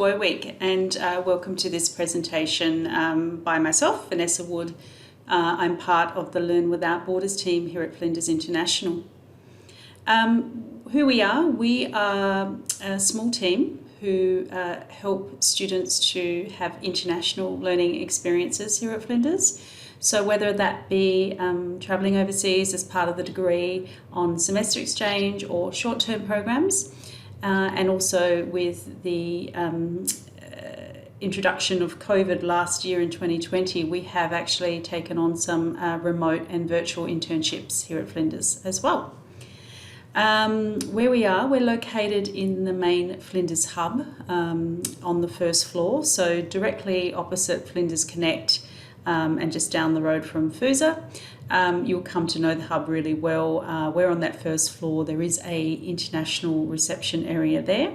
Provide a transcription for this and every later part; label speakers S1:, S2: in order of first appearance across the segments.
S1: to O Week, and welcome to this presentation by myself, Vanessa Wood. I'm part of the Learn Without Borders team here at Flinders International. Who we are a small team who help students to have international learning experiences here at Flinders. So whether that be travelling overseas as part of the degree on semester exchange or short-term programs, and also with the introduction of COVID last year in 2020, we have actually taken on some remote and virtual internships here at Flinders as well. Where we are, we're located in the main Flinders hub on the first floor, so directly opposite Flinders Connect and just down the road from FUSA. You'll come to know the hub really well. We're on that first floor. There is a international reception area there.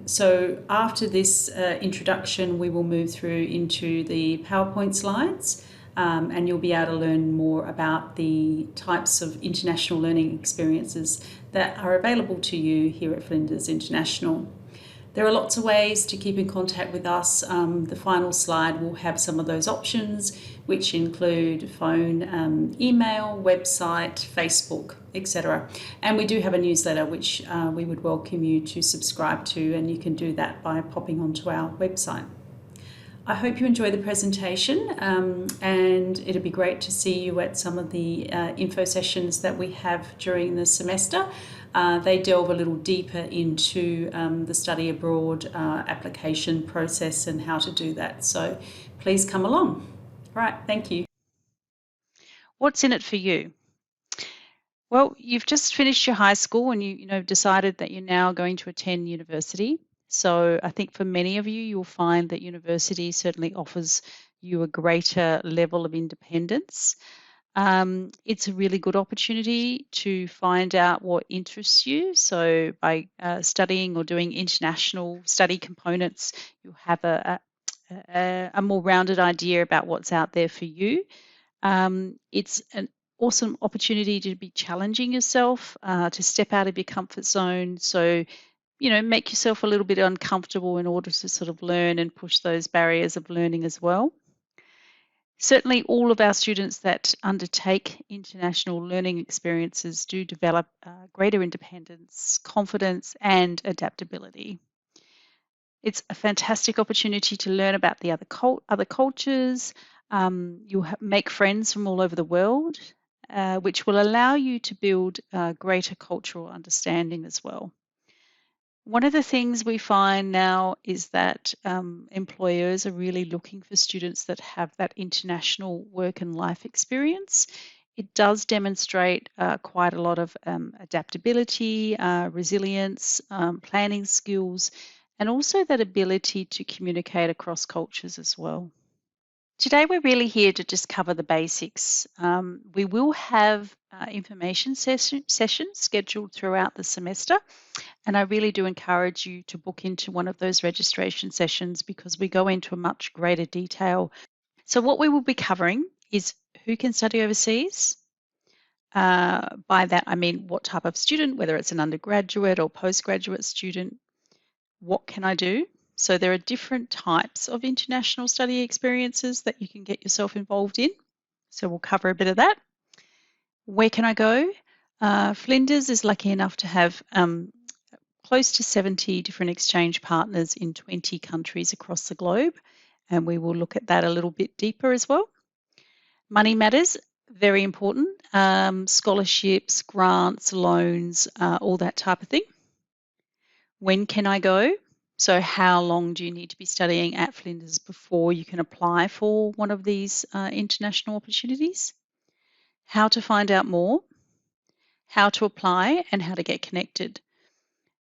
S1: So after this introduction, we will move through into the PowerPoint slides, and you'll be able to learn more about the types of international learning experiences that are available to you here at Flinders International. There are lots of ways to keep in contact with us. The final slide will have some of those options, which include phone, email, website, Facebook, etc. And we do have a newsletter which we would welcome you to subscribe to, and you can do that by popping onto our website. I hope you enjoy the presentation, and it'd be great to see you at some of the info sessions that we have during the semester. They delve a little deeper into the study abroad application process and how to do that. So please come along. All right, thank you.
S2: What's in it for you? Well, you've just finished your high school and you decided that you're now going to attend university. So I think for many of you, you'll find that university certainly offers you a greater level of independence. It's a really good opportunity to find out what interests you. So by studying or doing international study components, you'll have a more rounded idea about what's out there for you. It's an awesome opportunity to be challenging yourself, to step out of your comfort zone. So, make yourself a little bit uncomfortable in order to sort of learn and push those barriers of learning as well. Certainly, all of our students that undertake international learning experiences do develop greater independence, confidence, and adaptability. It's a fantastic opportunity to learn about the other cultures. You'll make friends from all over the world, which will allow you to build greater cultural understanding as well. One of the things we find now is that employers are really looking for students that have that international work and life experience. It does demonstrate quite a lot of adaptability, resilience, planning skills, and also that ability to communicate across cultures as well. Today, we're really here to just cover the basics. We will have information sessions scheduled throughout the semester, and I really do encourage you to book into one of those registration sessions because we go into a much greater detail. So what we will be covering is who can study overseas. By that, I mean what type of student, whether it's an undergraduate or postgraduate student. What can I do? So there are different types of international study experiences that you can get yourself involved in. So we'll cover a bit of that. Where can I go? Flinders is lucky enough to have close to 70 different exchange partners in 20 countries across the globe, and we will look at that a little bit deeper as well. Money matters, very important. Scholarships, grants, loans, all that type of thing. When can I go? So how long do you need to be studying at Flinders before you can apply for one of these international opportunities? How to find out more, how to apply, and how to get connected.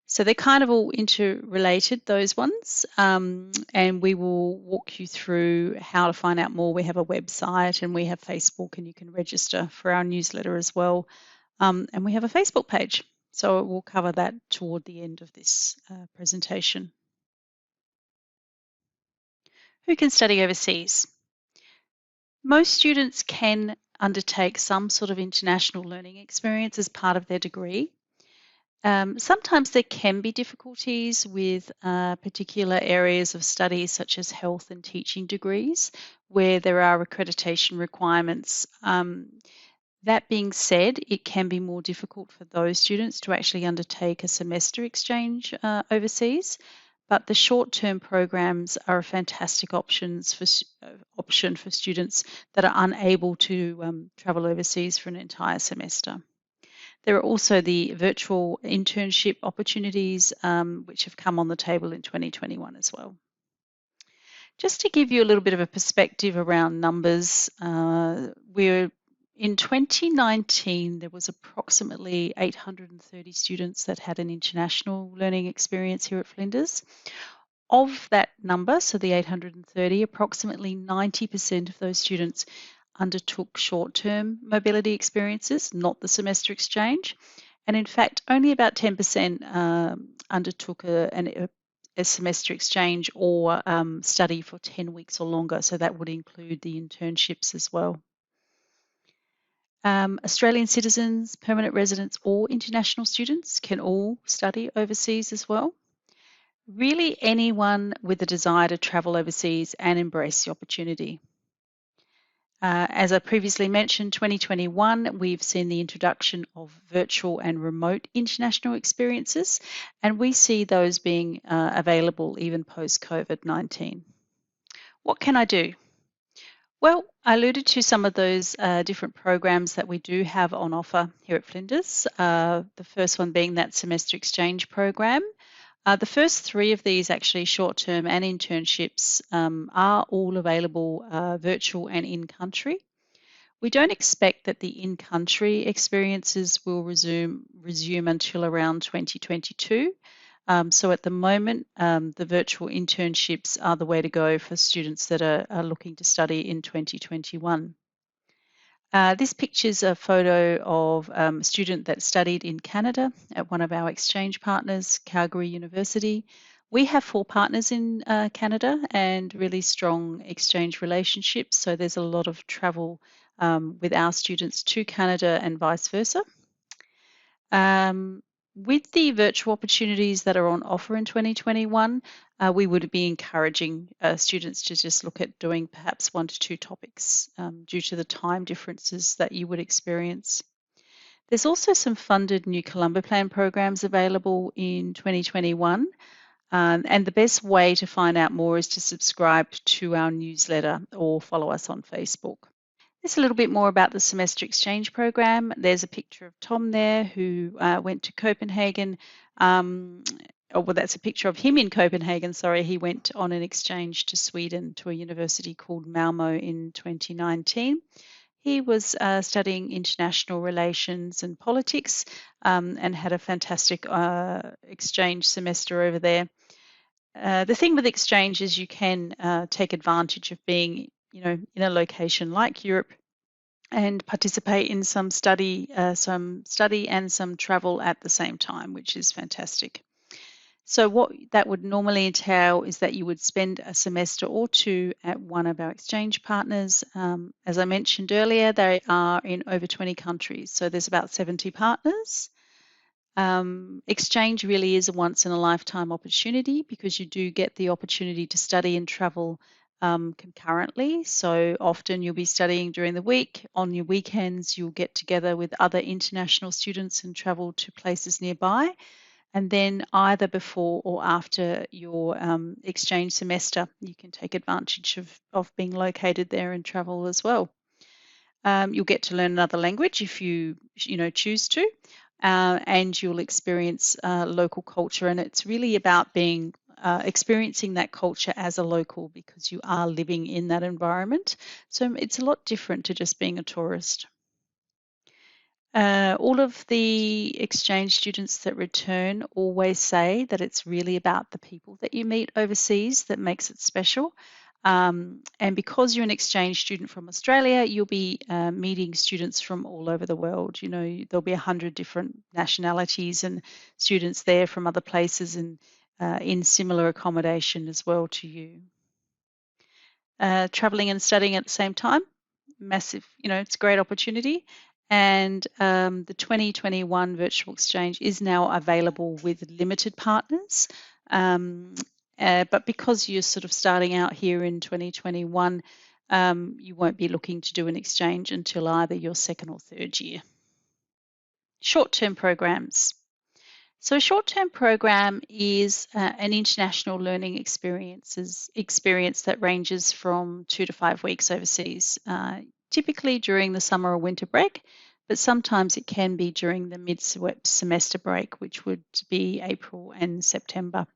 S2: So they're kind of all interrelated, those ones, and we will walk you through how to find out more. We have a website and we have Facebook, and you can register for our newsletter as well, and we have a Facebook page. So we'll cover that toward the end of this presentation. Who can study overseas? Most students can undertake some sort of international learning experience as part of their degree. Sometimes there can be difficulties with particular areas of study, such as health and teaching degrees, where there are accreditation requirements. That being said, it can be more difficult for those students to actually undertake a semester exchange overseas. But the short-term programs are a fantastic option for students that are unable to travel overseas for an entire semester. There are also the virtual internship opportunities, which have come on the table in 2021 as well. Just to give you a little bit of a perspective around numbers, in 2019, there was approximately 830 students that had an international learning experience here at Flinders. Of that number, so the 830, approximately 90% of those students undertook short-term mobility experiences, not the semester exchange. And in fact, only about 10% undertook a semester exchange or study for 10 weeks or longer. So that would include the internships as well. Australian citizens, permanent residents, or international students can all study overseas as well. Really, anyone with a desire to travel overseas and embrace the opportunity. As I previously mentioned, 2021, we've seen the introduction of virtual and remote international experiences, and we see those being available even post-COVID-19. What can I do? Well, I alluded to some of those different programs that we do have on offer here at Flinders. The first one being that semester exchange program. The first three of these, actually short-term and internships, are all available virtual and in-country. We don't expect that the in-country experiences will resume until around 2022. So at the moment, the virtual internships are the way to go for students that are looking to study in 2021. This picture's a photo of a student that studied in Canada at one of our exchange partners, Calgary University. We have 4 partners in Canada and really strong exchange relationships, so there's a lot of travel with our students to Canada and vice versa. With the virtual opportunities that are on offer in 2021, we would be encouraging students to just look at doing perhaps 1 to 2 topics due to the time differences that you would experience. There's also some funded New Columba Plan programs available in 2021, and the best way to find out more is to subscribe to our newsletter or follow us on Facebook. Just a little bit more about the semester exchange program. There's a picture of Tom there who went to Copenhagen. That's a picture of him in Copenhagen, sorry. He went on an exchange to Sweden to a university called Malmö in 2019. He was studying international relations and politics and had a fantastic exchange semester over there. The thing with exchange is you can take advantage of being in a location like Europe and participate in some study and some travel at the same time, which is fantastic. So what that would normally entail is that you would spend a semester or 2 at one of our exchange partners. As I mentioned earlier, they are in over 20 countries, so there's about 70 partners. Exchange really is a once in a lifetime opportunity because you do get the opportunity to study and travel concurrently. So often you'll be studying during the week. On your weekends, you'll get together with other international students and travel to places nearby. And then either before or after your exchange semester, you can take advantage of being located there and travel as well. You'll get to learn another language if you choose to. And you'll experience local culture, and it's really about experiencing that culture as a local because you are living in that environment. So it's a lot different to just being a tourist. All of the exchange students that return always say that it's really about the people that you meet overseas that makes it special. And because you're an exchange student from Australia, you'll be meeting students from all over the world. There'll be 100 different nationalities and students there from other places and in similar accommodation as well to you. Traveling and studying at the same time, massive, it's a great opportunity. And the 2021 virtual exchange is now available with limited partners. But because you're sort of starting out here in 2021, you won't be looking to do an exchange until either your second or third year. Short-term programs. So a short-term program is an international learning experience that ranges from 2 to 5 weeks overseas, typically during the summer or winter break, but sometimes it can be during the mid-semester break, which would be April and September.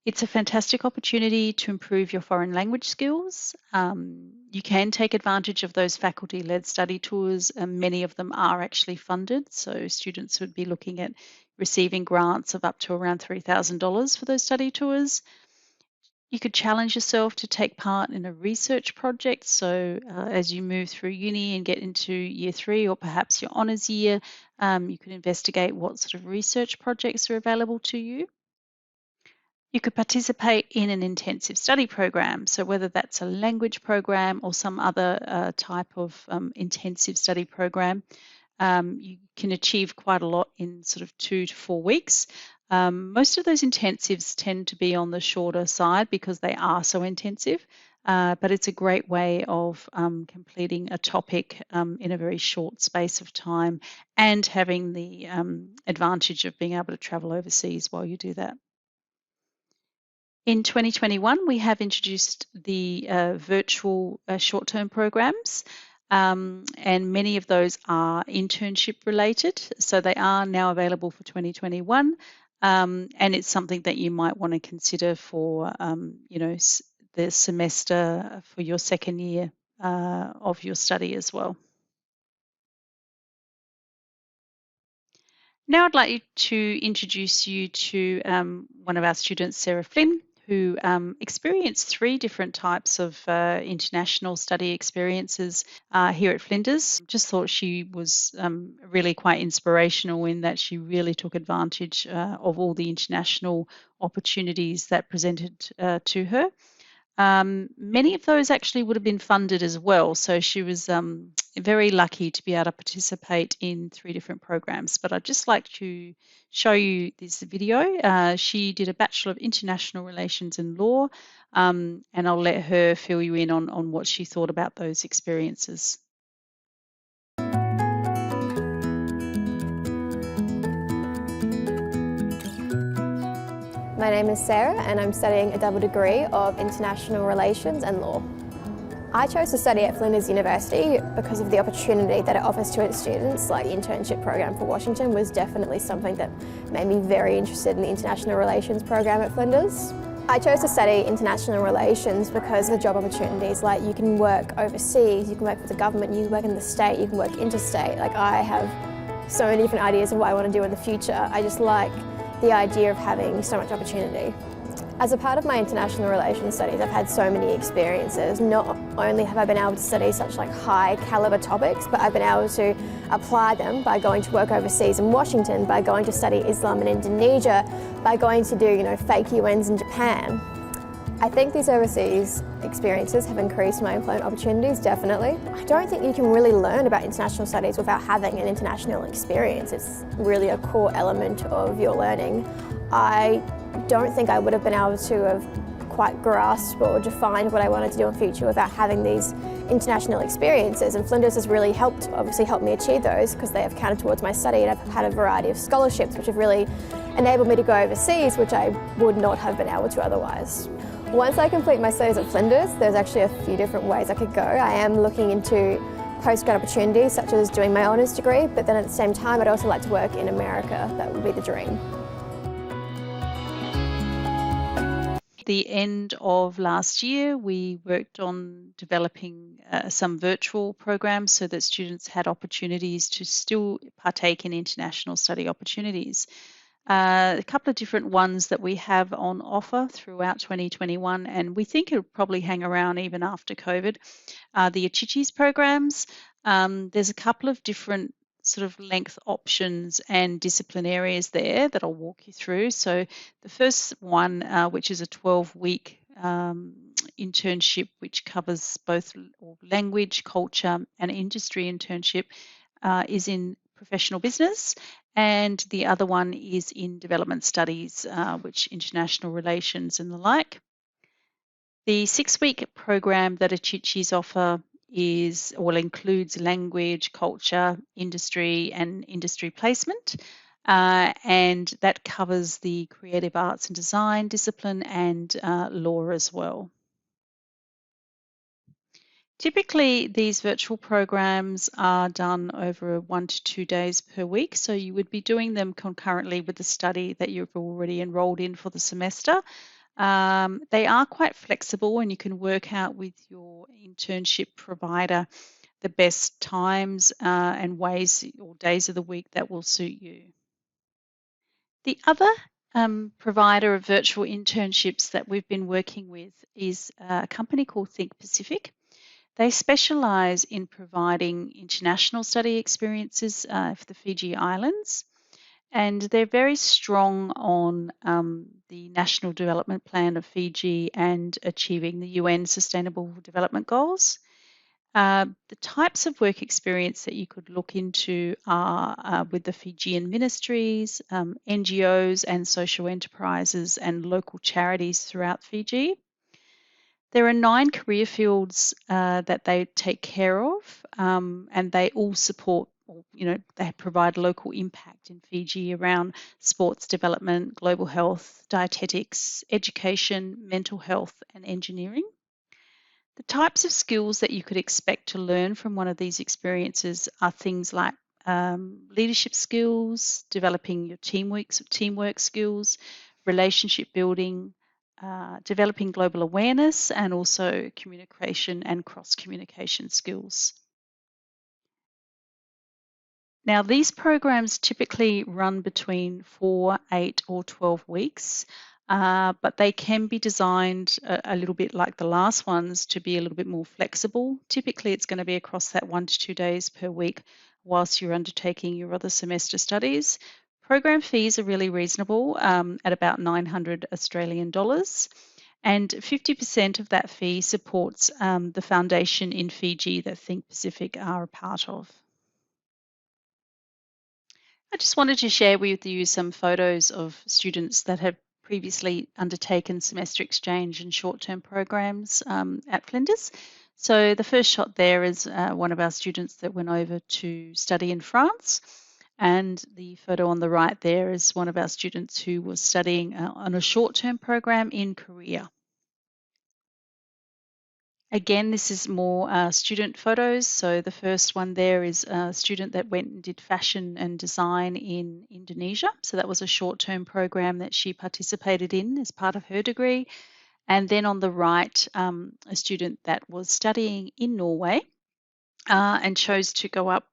S2: It's a fantastic opportunity to improve your foreign language skills. You can take advantage of those faculty-led study tours, and many of them are actually funded. So students would be looking at receiving grants of up to around $3,000 for those study tours. You could challenge yourself to take part in a research project. So as you move through uni and get into year 3 or perhaps your honours year, you could investigate what sort of research projects are available to you. You could participate in an intensive study program. So whether that's a language program or some other type of intensive study program, you can achieve quite a lot in sort of 2 to 4 weeks. Most of those intensives tend to be on the shorter side because they are so intensive, but it's a great way of completing a topic in a very short space of time and having the advantage of being able to travel overseas while you do that. In 2021, we have introduced the virtual short-term programs, and many of those are internship related. So they are now available for 2021, and it's something that you might want to consider for, the semester for your second year of your study as well. Now I'd like to introduce you to one of our students, Sarah Flynn, who experienced 3 different types of international study experiences here at Flinders. Just thought she was really quite inspirational in that she really took advantage of all the international opportunities that presented to her. Many of those actually would have been funded as well. So she was very lucky to be able to participate in 3 different programs. But I'd just like to show you this video. She did a Bachelor of International Relations and Law, and I'll let her fill you in on what she thought about those experiences.
S3: My name is Sarah and I'm studying a double degree of International Relations and Law. I chose to study at Flinders University because of the opportunity that it offers to its students, like the internship program for Washington was definitely something that made me very interested in the International Relations program at Flinders. I chose to study International Relations because of the job opportunities, like you can work overseas, you can work for the government, you can work in the state, you can work interstate. Like I have so many different ideas of what I want to do in the future. I just like the idea of having so much opportunity. As a part of my international relations studies, I've had so many experiences. Not only have I been able to study such high caliber topics, but I've been able to apply them by going to work overseas in Washington, by going to study Islam in Indonesia, by going to do, fake UNs in Japan. I think these overseas experiences have increased my employment opportunities, definitely. I don't think you can really learn about international studies without having an international experience. It's really a core element of your learning. I don't think I would have been able to have quite grasped or defined what I wanted to do in the future without having these international experiences, and Flinders has really obviously helped me achieve those because they have counted towards my study, and I've had a variety of scholarships which have really enabled me to go overseas, which I would not have been able to otherwise. Once I complete my studies at Flinders, there's actually a few different ways I could go. I am looking into postgrad opportunities such as doing my honours degree, but then at the same time I'd also like to work in America. That would be the dream.
S2: The end of last year, we worked on developing some virtual programs so that students had opportunities to still partake in international study opportunities. A couple of different ones that we have on offer throughout 2021, and we think it'll probably hang around even after COVID, are the Achichis programs. There's a couple of different sort of length options and discipline areas there that I'll walk you through. So the first one, which is a 12-week internship, which covers both language, culture, and industry internship, is in professional business, and the other one is in development studies, which international relations and the like. The 6-week program that Achichis offer includes language, culture, industry, and industry placement. And that covers the creative arts and design discipline and law as well. Typically, these virtual programs are done over 1 to 2 days per week, so you would be doing them concurrently with the study that you've already enrolled in for the semester. They are quite flexible, and you can work out with your internship provider the best times and ways or days of the week that will suit you. The other provider of virtual internships that we've been working with is a company called Think Pacific. They specialise in providing international study experiences for the Fiji Islands, and they're very strong on the National Development Plan of Fiji and achieving the UN Sustainable Development Goals. The types of work experience that you could look into are with the Fijian ministries, NGOs and social enterprises and local charities throughout Fiji. There are 9 career fields that they take care of, and they all support, they provide local impact in Fiji around sports development, global health, dietetics, education, mental health, and engineering. The types of skills that you could expect to learn from one of these experiences are things like leadership skills, developing your teamwork skills, relationship building, developing global awareness, and also communication and cross-communication skills. Now, these programs typically run between 4, 8, or 12 weeks, but they can be designed a little bit like the last ones to be a little bit more flexible. Typically, it's going to be across that 1 to 2 days per week whilst you're undertaking your other semester studies. Program fees are really reasonable at about $900 Australian dollars, and 50% of that fee supports the foundation in Fiji that Think Pacific are a part of. I just wanted to share with you some photos of students that have previously undertaken semester exchange and short-term programs at Flinders. So the first shot there is one of our students that went over to study in France. And the photo on the right there is one of our students who was studying on a short-term program in Korea. Again, this is more student photos. So the first one there is a student that went and did fashion and design in Indonesia. So that was a short-term program that she participated in as part of her degree. And then on the right, a student that was studying in Norway and chose to go up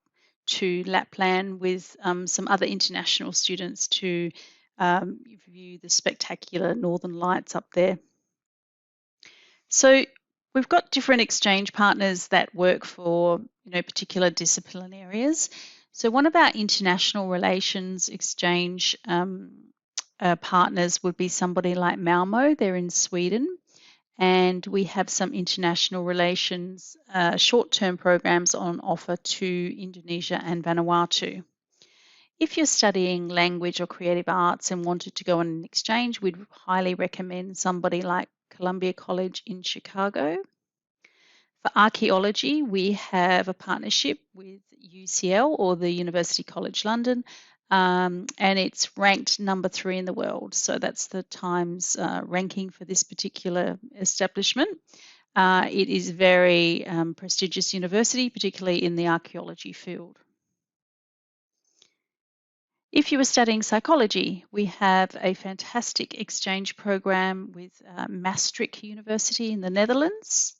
S2: to Lapland with some other international students to view the spectacular northern lights up there. So we've got different exchange partners that work for particular discipline areas. So one of our international relations exchange partners would be somebody like Malmo. They're in Sweden. And we have some international relations short-term programs on offer to Indonesia and Vanuatu. If you're studying language or creative arts and wanted to go on an exchange, we'd highly recommend somebody like Columbia College in Chicago. For archaeology, we have a partnership with UCL, or the University College London, and it's ranked number 3 in the world. So that's the Times ranking for this particular establishment. It is a very prestigious university, particularly in the archaeology field. If you were studying psychology, we have a fantastic exchange program with Maastricht University in the Netherlands.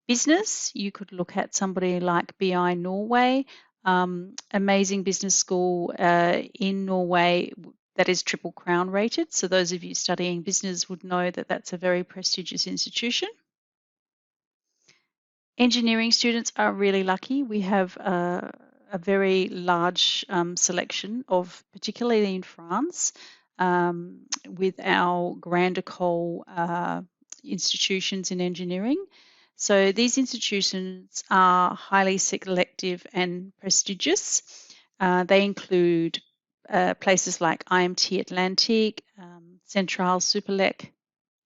S2: Business, you could look at somebody like BI Norway, amazing business school in Norway that is Triple Crown rated. So those of you studying business would know that that's a very prestigious institution. Engineering students are really lucky. We have a very large selection of, particularly in France, with our Grande École institutions in engineering. So these institutions are highly selective and prestigious. They include places like IMT Atlantique, Centrale Supélec,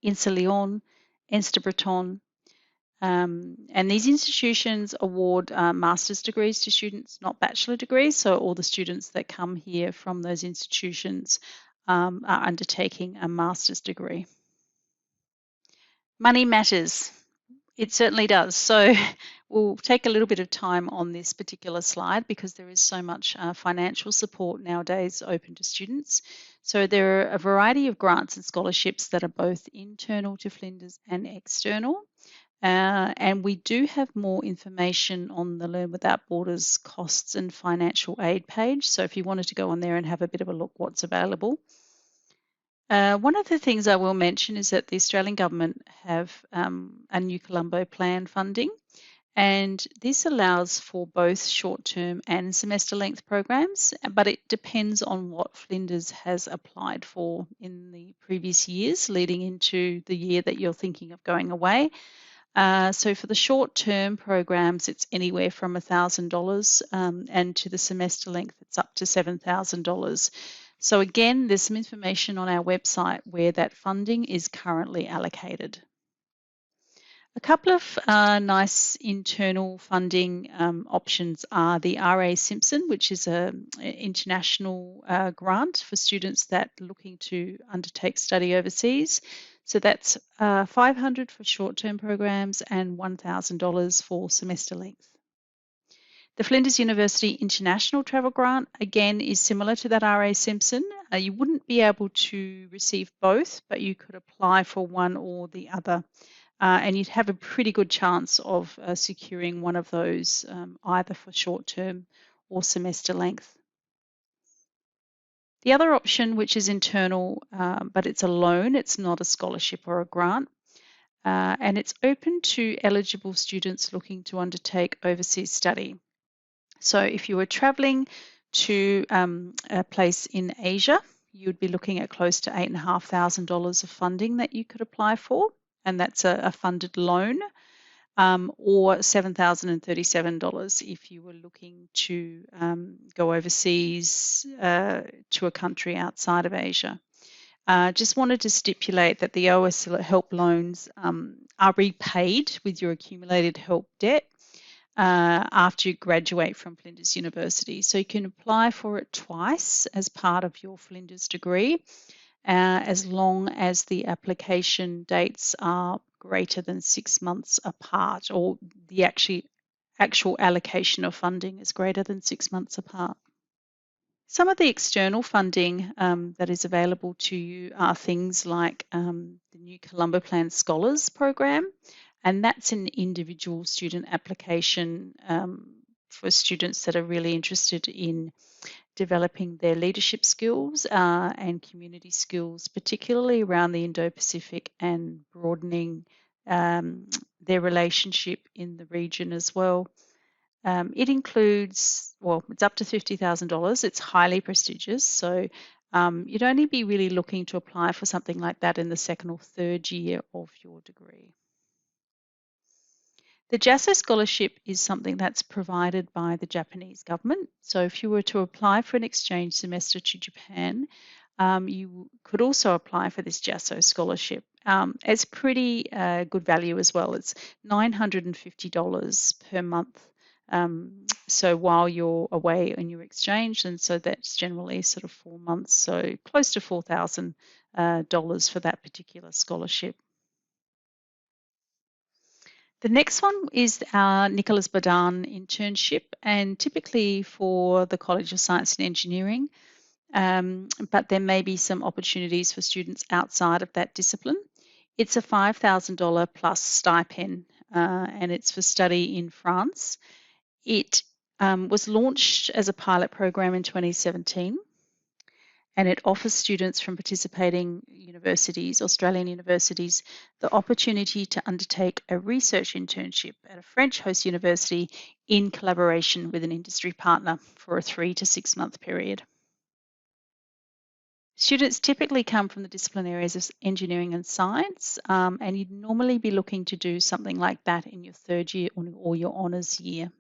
S2: INSA Lyon, Insta Breton. And these institutions award master's degrees to students, not bachelor degrees. So all the students that come here from those institutions are undertaking a master's degree. Money matters. It certainly does. So we'll take a little bit of time on this particular slide because there is so much financial support nowadays open to students. So there are a variety of grants and scholarships that are both internal to Flinders and external. And we do have more information on the Learn Without Borders costs and financial aid page. So if you wanted to go on there and have a bit of a look what's available. One of the things I will mention is that the Australian government have a New Colombo plan funding, and this allows for both short-term and semester-length programs, but it depends on what Flinders has applied for in the previous years leading into the year that you're thinking of going away. So for the short-term programs, it's anywhere from $1,000, and to the semester length, it's up to $7,000. So again, there's some information on our website where that funding is currently allocated. A couple of nice internal funding options are the R.A. Simpson, which is an international grant for students that are looking to undertake study overseas. So that's $500 for short-term programs and $1,000 for semester length. The Flinders University International Travel Grant, again, is similar to that R.A. Simpson. You wouldn't be able to receive both, but you could apply for one or the other. And you'd have a pretty good chance of securing one of those, either for short-term or semester length. The other option, which is internal, but it's a loan, it's not a scholarship or a grant, and it's open to eligible students looking to undertake overseas study. So if you were traveling to a place in Asia, you'd be looking at close to $8,500 of funding that you could apply for, and that's a funded loan, or $7,037 if you were looking to go overseas to a country outside of Asia. Just wanted to stipulate that the OS help loans are repaid with your accumulated help debt after you graduate from Flinders University. So you can apply for it twice as part of your Flinders degree, as long as the application dates are greater than 6 months apart, or the actual allocation of funding is greater than 6 months apart. Some of the external funding that is available to you are things like the New Colombo Plan Scholars Program, and that's an individual student application for students that are really interested in developing their leadership skills and community skills, particularly around the Indo-Pacific, and broadening their relationship in the region as well. It includes, well, it's up to $50,000. It's highly prestigious, so you'd only be really looking to apply for something like that in the second or third year of your degree. The JASO scholarship is something that's provided by the Japanese government. So if you were to apply for an exchange semester to Japan, you could also apply for this JASO scholarship. It's pretty good value as well. It's $950 per month. So while you're away on your exchange, and so that's generally sort of 4 months, so close to $4,000 for that particular scholarship. The next one is our Nicholas Badan internship, and typically for the College of Science and Engineering, but there may be some opportunities for students outside of that discipline. It's a $5,000 plus stipend, and it's for study in France. It was launched as a pilot program in 2017. And it offers students from participating universities, Australian universities, the opportunity to undertake a research internship at a French host university in collaboration with an industry partner for a 3 to 6 month period. Students typically come from the discipline areas of engineering and science, and you'd normally be looking to do something like that in your third year or your honours year.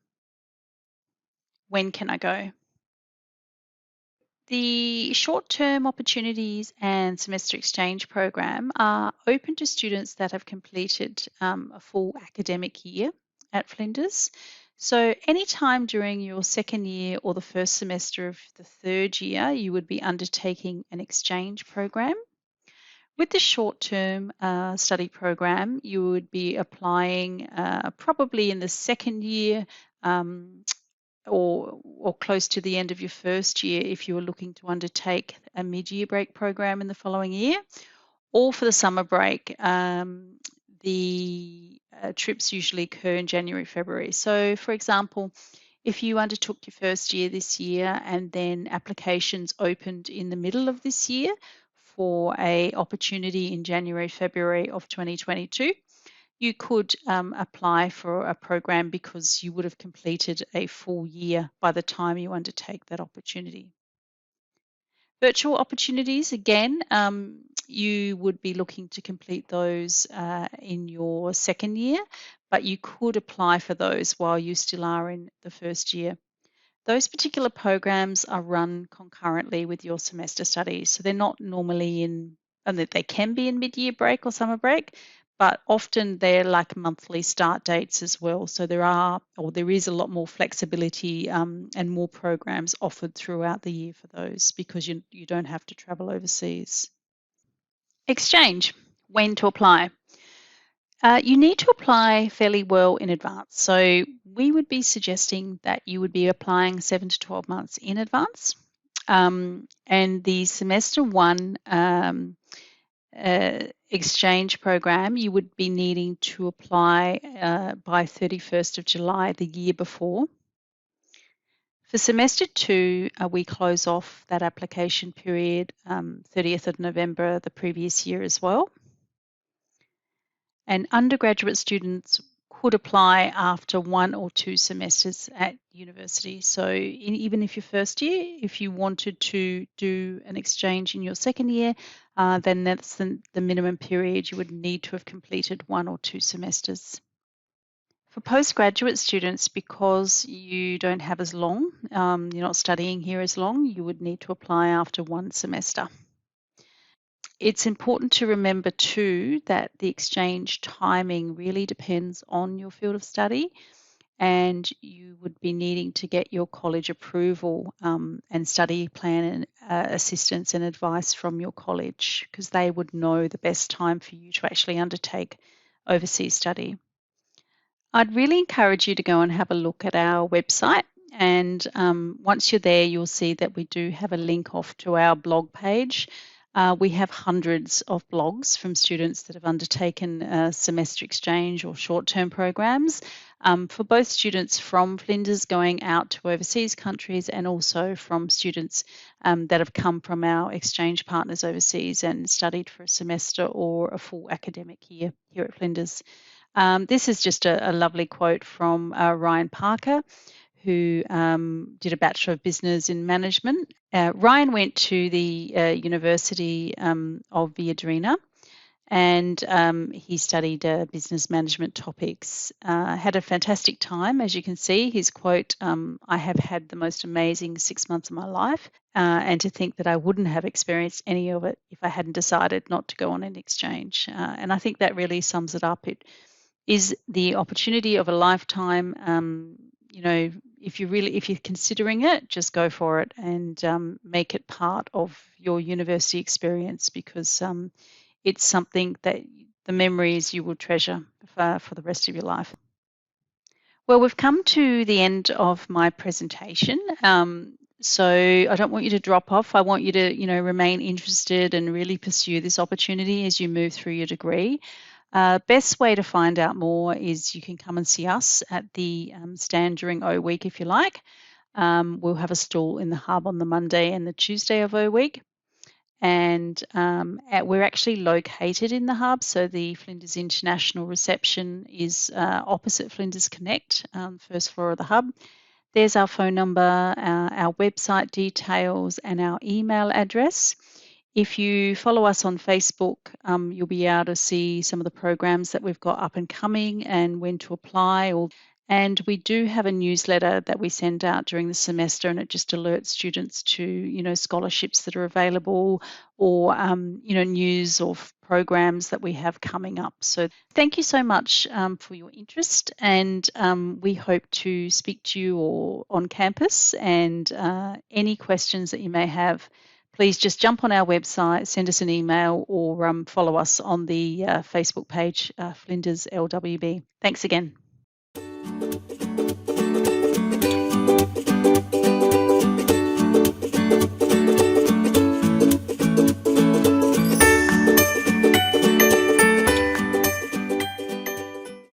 S2: When can I go? The short-term opportunities and semester exchange program are open to students that have completed a full academic year at Flinders. So anytime during your second year or the first semester of the third year, you would be undertaking an exchange program. With the short-term study program, you would be applying probably in the second year or close to the end of your first year if you were looking to undertake a mid-year break program in the following year, or for the summer break. The trips usually occur in January, February. So, for example, if you undertook your first year this year and then applications opened in the middle of this year for an opportunity in January, February of 2022, you could apply for a program because you would have completed a full year by the time you undertake that opportunity. Virtual opportunities, again, you would be looking to complete those in your second year, but you could apply for those while you still are in the first year. Those particular programs are run concurrently with your semester studies, so they're not normally and they can be in mid-year break or summer break, but often they're like monthly start dates as well. So there is a lot more flexibility and more programs offered throughout the year for those because you don't have to travel overseas. Exchange, when to apply. You need to apply fairly well in advance. So we would be suggesting that you would be applying 7 to 12 months in advance. And the semester one exchange program, you would be needing to apply by 31st of July the year before. For semester two, we close off that application period 30th of November the previous year as well. And undergraduate students could apply after 1 or 2 semesters at university. So even if your first year, if you wanted to do an exchange in your second year, then that's the minimum period you would need to have completed 1 or 2 semesters. For postgraduate students, because you don't have as long, you're not studying here as long, you would need to apply after 1 semester. It's important to remember too that the exchange timing really depends on your field of study, and you would be needing to get your college approval and study plan and assistance and advice from your college because they would know the best time for you to actually undertake overseas study. I'd really encourage you to go and have a look at our website, and once you're there you'll see that we do have a link off to our blog page. We have hundreds of blogs from students that have undertaken semester exchange or short-term programs for both students from Flinders going out to overseas countries and also from students that have come from our exchange partners overseas and studied for a semester or a full academic year here at Flinders. This is just a lovely quote from Ryan Parker, who did a Bachelor of Business in Management. Ryan went to the University of Viadrina and he studied business management topics. Had a fantastic time. As you can see, his quote, I have had the most amazing 6 months of my life, and to think that I wouldn't have experienced any of it if I hadn't decided not to go on an exchange. And I think that really sums it up. It is the opportunity of a lifetime. If you're considering it, just go for it and make it part of your university experience because it's something that the memories you will treasure for the rest of your life. Well, we've come to the end of my presentation. So I don't want you to drop off. I want you to, remain interested and really pursue this opportunity as you move through your degree. Best way to find out more is you can come and see us at the stand during O Week if you like. We'll have a stall in the hub on the Monday and the Tuesday of O Week. And we're actually located in the hub, so the Flinders International Reception is opposite Flinders Connect, first floor of the hub. There's our phone number, our website details and our email address. If you follow us on Facebook, you'll be able to see some of the programs that we've got up and coming and when to apply. And we do have a newsletter that we send out during the semester, and it just alerts students to, scholarships that are available or, news or programs that we have coming up. So thank you so much for your interest, and we hope to speak to you all on campus. And any questions that you may have, please just jump on our website, send us an email, or follow us on the Facebook page, Flinders LWB. Thanks again.